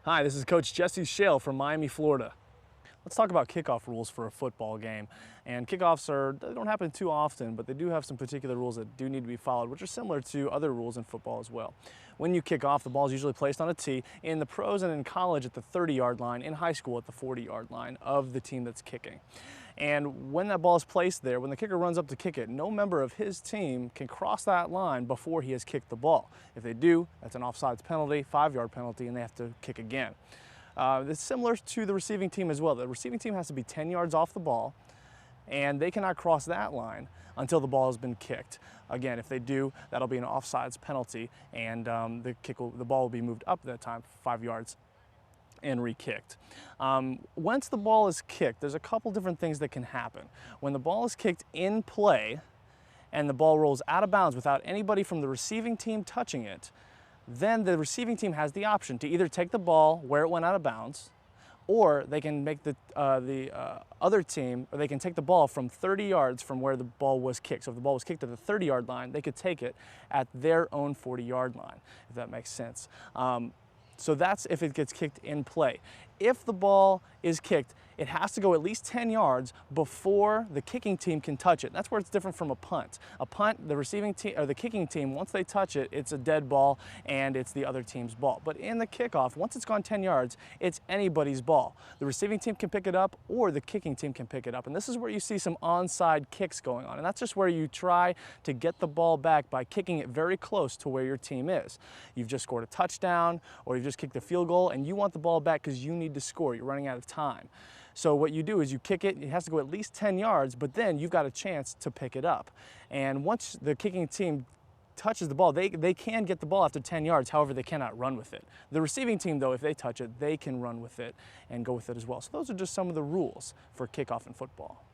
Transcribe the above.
Hi, this is Coach Jesse Shale from Miami, Florida. Let's talk about kickoff rules for a football game. And kickoffs they don't happen too often, but they do have some particular rules that do need to be followed, which are similar to other rules in football as well. When you kick off, the ball is usually placed on a tee in the pros and in college at the 30-yard line, in high school at the 40-yard line of the team that's kicking. And when that ball is placed there, when the kicker runs up to kick it, no member of his team can cross that line before he has kicked the ball. If they do, that's an offsides penalty, 5-yard penalty, and they have to kick again. It's similar to the receiving team as well. The receiving team has to be 10 yards off the ball, and they cannot cross that line until the ball has been kicked. Again, if they do, that'll be an offsides penalty, and the ball will be moved up that time, 5 yards, and re-kicked. Once the ball is kicked, there's a couple different things that can happen. When the ball is kicked in play, and the ball rolls out of bounds without anybody from the receiving team touching it, then the receiving team has the option to either take the ball where it went out of bounds, or they can make the other team, or they can take the ball from 30 yards from where the ball was kicked. So if the ball was kicked at the 30-yard line, they could take it at their own 40-yard line, if that makes sense. So that's if it gets kicked in play. If the ball is kicked, it has to go at least 10 yards before the kicking team can touch it. That's where it's different from a punt. A punt, the receiving team or the kicking team, once they touch it, it's a dead ball and it's the other team's ball. But in the kickoff, once it's gone 10 yards, it's anybody's ball. The receiving team can pick it up or the kicking team can pick it up. And this is where you see some onside kicks going on. And that's just where you try to get the ball back by kicking it very close to where your team is. You've just scored a touchdown or you've just kicked a field goal and you want the ball back because you need to score. You're running out of time. So what you do is you kick it, it has to go at least 10 yards, but then you've got a chance to pick it up. And once the kicking team touches the ball, they can get the ball after 10 yards, however they cannot run with it. The receiving team though, if they touch it, they can run with it and go with it as well. So those are just some of the rules for kickoff in football.